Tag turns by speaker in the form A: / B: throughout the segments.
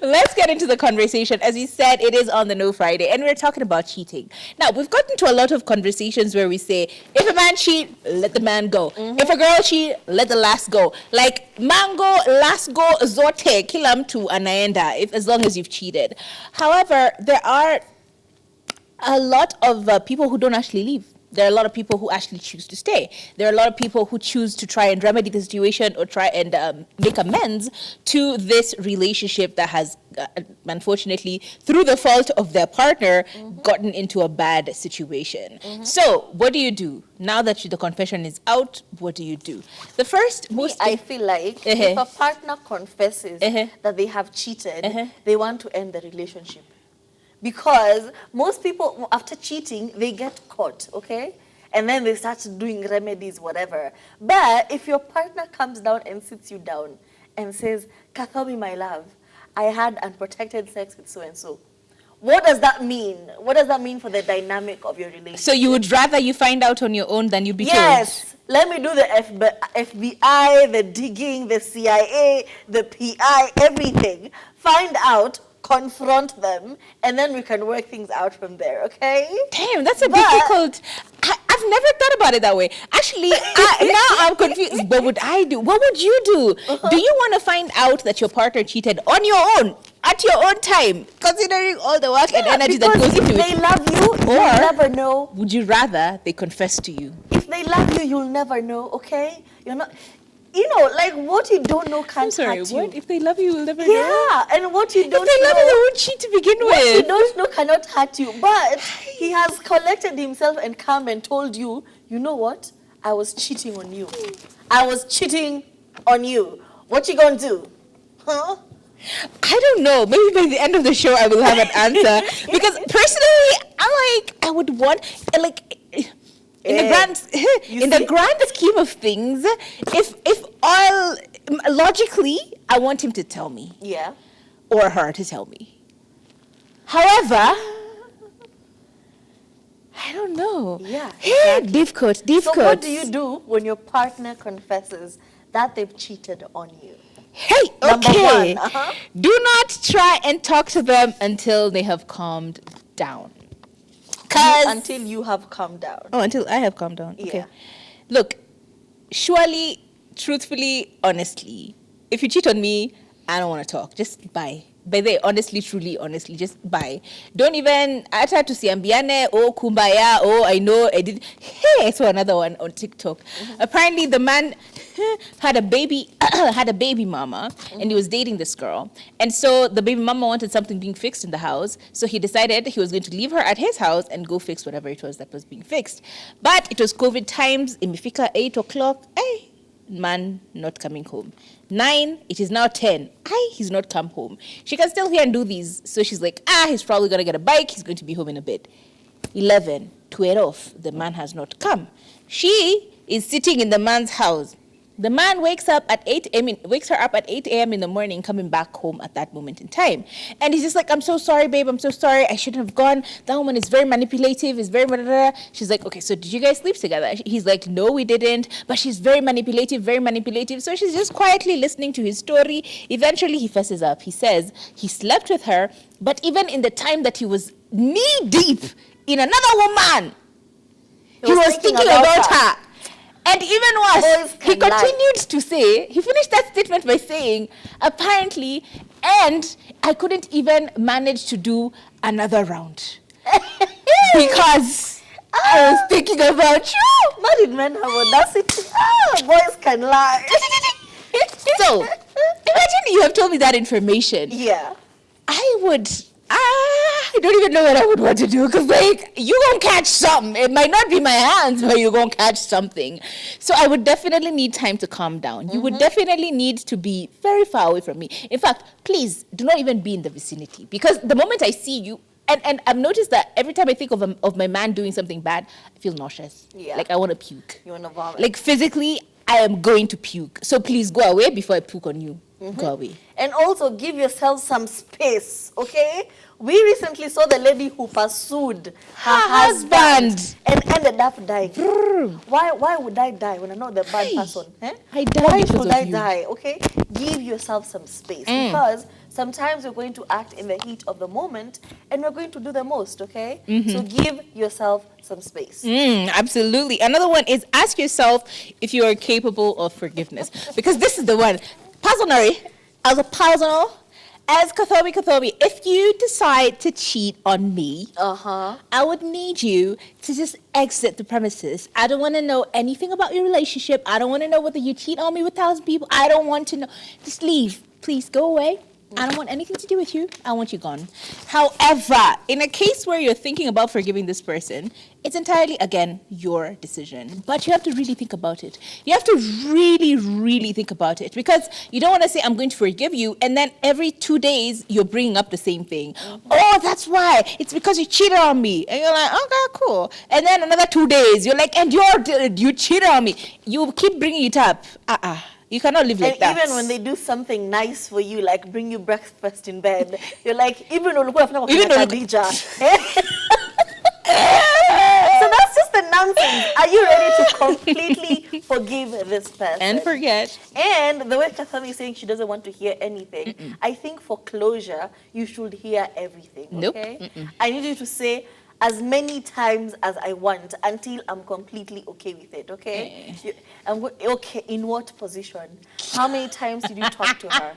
A: Let's get into the conversation. As we said, it is on the No Friday, and we're talking about cheating. Now, we've gotten to a lot of conversations where we say, if a man cheat, let the man go. If a girl cheat, let the last go. Like, mango, last go, zote, kilam to anaenda, as long as you've cheated. However, there are a lot of people who don't actually leave. There are a lot of people who actually choose to stay. There are a lot of people who choose to try and remedy the situation or try and make amends to this relationship that has, unfortunately, through the fault of their partner, gotten into a bad situation. So, what do you do? Now that the confession is out, what do you do? The first,
B: I feel like if a partner confesses that they have cheated, they want to end the relationship. Because most people, after cheating, they get caught, okay? And then they start doing remedies, whatever. But if your partner comes down and sits you down and says, Kakawi, my love, I had unprotected sex with so-and-so. What does that mean? What does that mean for the dynamic of your relationship?
A: So you would rather you find out on your own than you be told?
B: Yes. Let me do the FBI, the digging, the CIA, the PI, everything. Find out, confront them, and then we can work things out from there, okay?
A: Damn, that's difficult. I've never thought about it that way. Actually, now I'm confused. What would I do? What would you do? Do you want to find out that your partner cheated on your own, at your own time, considering all the work and energy that goes into it?
B: If they love you, you'll never know.
A: Would you rather they confess to you?
B: If they love you, you'll never know, okay? You're not... You know, like what you don't know can't hurt you.
A: What? If they love you, you'll never know?
B: Yeah, and what you don't know...
A: If they love you, they won't cheat to begin with.
B: What you don't know cannot hurt you. But he has collected himself and come and told you, you know what? I was cheating on you. I was cheating on you. What you gonna do? Huh?
A: I don't know. Maybe by the end of the show, I will have an answer. Because personally, I would want, like... In the grand scheme of things, if all logically, I want him to tell me.
B: Yeah.
A: Or her to tell me. However, I don't know.
B: Yeah.
A: Exactly. Deep cut.
B: So what do you do when your partner confesses that they've cheated on you?
A: Hey,
B: okay.
A: Do not try and talk to them until they have calmed down.
B: Until you have calmed down.
A: Oh, until I have calmed down.
B: Yeah.
A: Okay. Look, surely, truthfully, honestly, if you cheat on me, I don't want to talk. Just bye. By the way, honestly, truly, honestly, just bye. Don't even utter to siambiane, oh, kumbaya, oh, I know, I did. Hey, I saw another one on TikTok. Apparently, the man had a baby mama, and he was dating this girl. And so the baby mama wanted something being fixed in the house. So he decided he was going to leave her at his house and go fix whatever it was that was being fixed. But it was COVID times, imefika 8 o'clock. Hey, man not coming home. 9, it is now 10. He's not come home. She can still hear and do these. So she's like, he's probably going to get a bike. He's going to be home in a bit. 11, 12, the man has not come. She is sitting in the man's house. The man wakes her up at 8 a.m. in the morning, coming back home at that moment in time. And he's just like, I'm so sorry, babe. I'm so sorry. I shouldn't have gone. That woman is very manipulative. Is very... Blah, blah, blah. She's like, okay, so did you guys sleep together? He's like, no, we didn't. But she's very manipulative, very manipulative. So she's just quietly listening to his story. Eventually, he fesses up. He says he slept with her, but even in the time that he was knee-deep in another woman, he was thinking about her. And even worse, he continued to say, he finished that statement by saying, apparently, and I couldn't even manage to do another round. Because I was thinking about you.
B: Married men have audacity. Boys can lie.
A: So, imagine you have told me that information.
B: Yeah.
A: I would... I don't even know what I would want to do, because like, you gonna catch something. It might not be my hands, but you're gonna catch something. So I would definitely need time to calm down. You would definitely need to be very far away from me. In fact, please do not even be in the vicinity, because the moment I see you, and I've noticed that every time I think of my man doing something bad, I feel nauseous.
B: Yeah.
A: Like I want to puke.
B: You want to vomit.
A: Like physically, I am going to puke. So please go away before I puke on you. Go away.
B: And also give yourself some space, okay? We recently saw the lady who pursued her husband and ended up dying. Why would I die when I'm not the bad person? Eh?
A: I died
B: Why
A: because
B: should
A: of
B: I
A: you.
B: die? Okay? Give yourself some space because sometimes we're going to act in the heat of the moment and we're going to do the most, okay? So give yourself some space.
A: Absolutely. Another one is ask yourself if you are capable of forgiveness. Because this is the one. Personally, as Kathobi, if you decide to cheat on me, I would need you to just exit the premises. I don't want to know anything about your relationship. I don't want to know whether you cheat on me with 1,000 people. I don't want to know. Just leave. Please go away. I don't want anything to do with you. I want you gone. However, in a case where you're thinking about forgiving this person, it's entirely, again, your decision. But you have to really think about it. You have to really, really think about it because you don't want to say, I'm going to forgive you, and then every 2 days, you're bringing up the same thing. Oh, that's why. It's because you cheated on me. And you're like, okay, cool. And then another 2 days, you're like, and you cheated on me. You keep bringing it up. You cannot live like that.
B: And even when they do something nice for you, like bring you breakfast in bed, you're like, even though Khadija. So that's just the nonsense. Are you ready to completely forgive this person?
A: And forget.
B: And the way Kathobi is saying she doesn't want to hear anything, I think for closure, you should hear everything, okay? I need you to say as many times as I want until I'm completely okay with it, okay? Okay, in what position? How many times did you talk to her?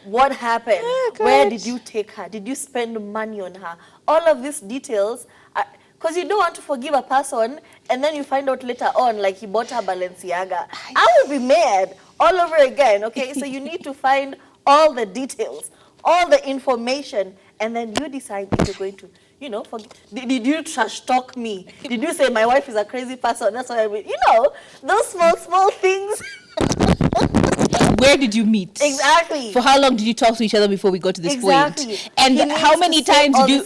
B: What happened? Where did you take her? Did you spend money on her? All of these details, because you don't want to forgive a person and then you find out later on like he bought her Balenciaga. I will be mad all over again, okay? So you need to find all the details, all the information, and then you decide if you're going to, did you trash talk me? Did you say my wife is a crazy person? That's why those small things.
A: Where did you meet?
B: Exactly.
A: For how long did you talk to each other before we got to this
B: point?
A: And how many times did you...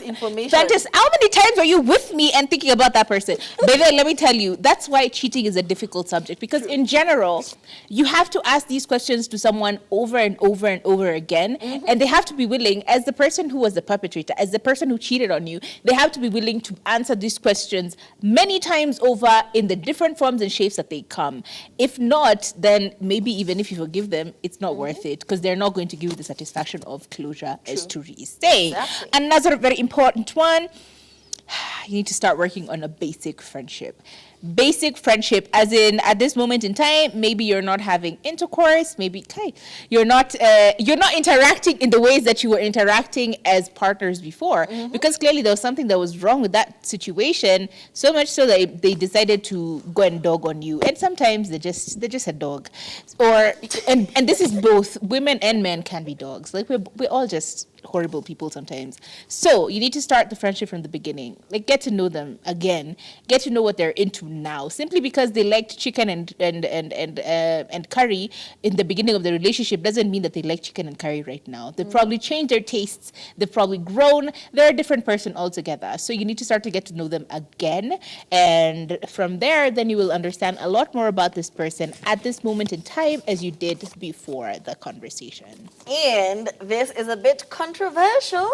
A: Fantastic. How many times were you with me and thinking about that person? Baby, let me tell you, that's why cheating is a difficult subject. Because in general, you have to ask these questions to someone over and over and over again. And they have to be willing, as the person who was the perpetrator, as the person who cheated on you, they have to be willing to answer these questions many times over in the different forms and shapes that they come. If not, then maybe even if you forgive them, it's not worth it because they're not going to give you the satisfaction of closure as to saying. Exactly. Another very important one, you need to start working on a basic friendship. Basic friendship, as in at this moment in time, maybe you're not having intercourse, maybe you're not interacting in the ways that you were interacting as partners before, because clearly there was something that was wrong with that situation, so much so that they decided to go and dog on you. And sometimes they're just a dog, and this is both women and men can be dogs. Like we're all just horrible people sometimes. So you need to start the friendship from the beginning. Like get to know them again, get to know what they're into now. Simply because they liked chicken and curry in the beginning of the relationship doesn't mean that they like chicken and curry right now. They've probably changed their tastes. They've probably grown. They're a different person altogether. So you need to start to get to know them again. And from there, then you will understand a lot more about this person at this moment in time as you did before the conversation.
B: And this is a bit controversial,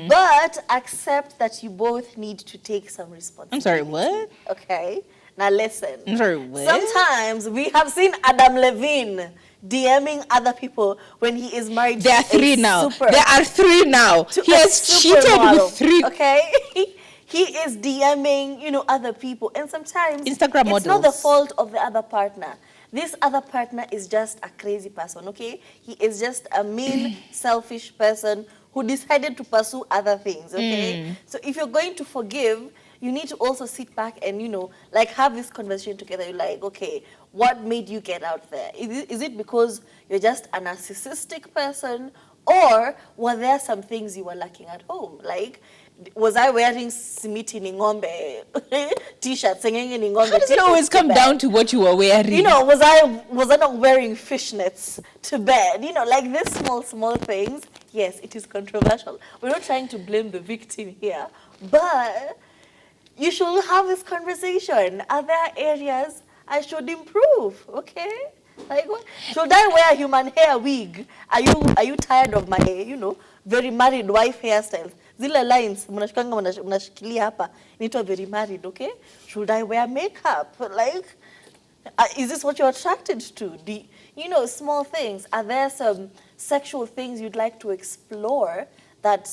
B: but accept that you both need to take some responsibility.
A: I'm sorry, what?
B: Okay. Now listen.
A: I'm sorry, what?
B: Sometimes we have seen Adam Levine DMing other people when he is married.
A: There are three now. There are three now. He has cheated with three.
B: Okay. He is DMing, other people. And sometimes
A: Instagram models.
B: It's not the fault of the other partner. This other partner is just a crazy person, okay? He is just a mean, selfish person who decided to pursue other things, okay? So if you're going to forgive, you need to also sit back and, have this conversation together. You're like, okay, what made you get out there? Is it because you're just a narcissistic person, or were there some things you were lacking at home? Like, was I wearing Simiti Ningombe t-shirts? How
A: does it always come down to what you were wearing?
B: Was I not wearing fishnets to bed? Like these small things. Yes, it is controversial. We're not trying to blame the victim here, but you should have this conversation. Are there areas I should improve? Okay. Like, what? Should I wear a human hair wig? Are you tired of my, very married wife hairstyles? Zile lines, mnashikilia hapa, inaitwa very married, okay? Should I wear makeup? Like, is this what you're attracted to? Small things. Are there some sexual things you'd like to explore that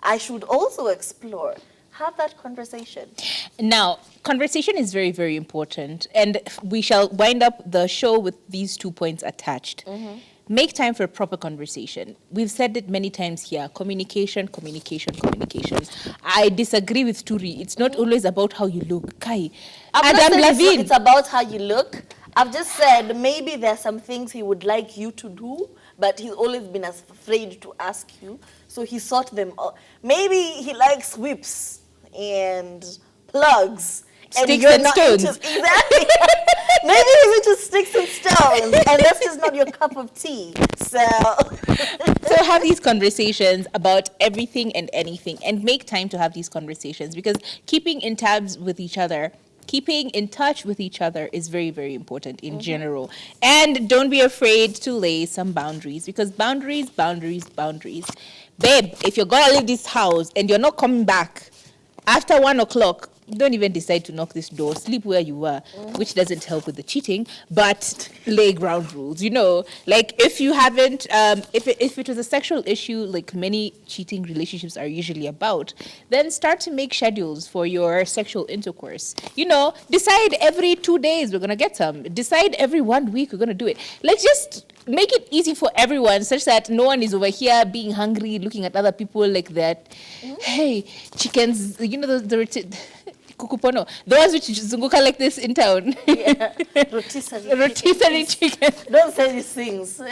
B: I should also explore? Have that conversation.
A: Now, conversation is very, very important. And we shall wind up the show with these 2 points attached. Make time for proper conversation. We've said it many times here. Communication, communication, communication. I disagree with Turi. It's not always about how you look. Kai.
B: Adam Levine. It's about how you look. I've just said maybe there's some things he would like you to do, but he's always been afraid to ask you. So he sought them out. Maybe he likes whips and plugs.
A: Sticks and stones.
B: Exactly. Maybe he's into sticks and stones, and that's just not your cup of tea. So
A: have these conversations about everything and anything, and make time to have these conversations, because keeping in tabs with each other, keeping in touch with each other is very, very important in general. And don't be afraid to lay some boundaries, because boundaries. Babe, if you're gonna leave this house and you're not coming back after 1 o'clock, don't even decide to knock this door. Sleep where you were, which doesn't help with the cheating, but lay ground rules. Like if you haven't, if it was a sexual issue, like many cheating relationships are usually about, then start to make schedules for your sexual intercourse. Decide every 2 days we're gonna get some. Decide every 1 week we're gonna do it. Like, just make it easy for everyone, such that no one is over here being hungry, looking at other people like that. Hey, chickens, the kukupono, the ones which zunguka like this in town.
B: Yeah, rotisserie
A: chicken.
B: Don't say these things. We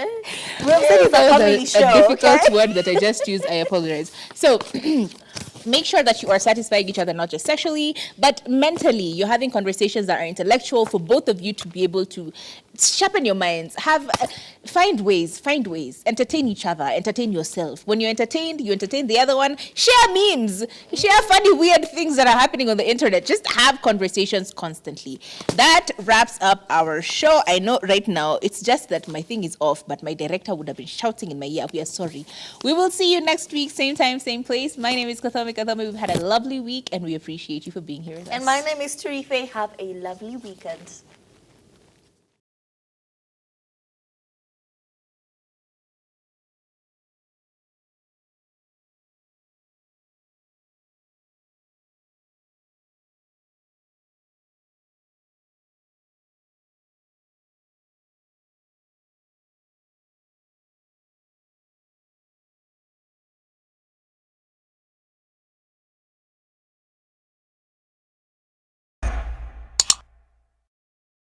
B: have said it's a family show.
A: A difficult word that I just used. I apologize. So. Make sure that you are satisfying each other, not just sexually, but mentally. You're having conversations that are intellectual for both of you to be able to sharpen your minds. Find ways. Entertain each other. Entertain yourself. When you're entertained, you entertain the other one. Share memes. Share funny, weird things that are happening on the internet. Just have conversations constantly. That wraps up our show. I know right now it's just that my thing is off, but my director would have been shouting in my ear. We are sorry. We will see you next week, same time, same place. My name is Kathomi. We've had a lovely week, and we appreciate you for being here with us.
B: And my name is Turife. Have a lovely weekend.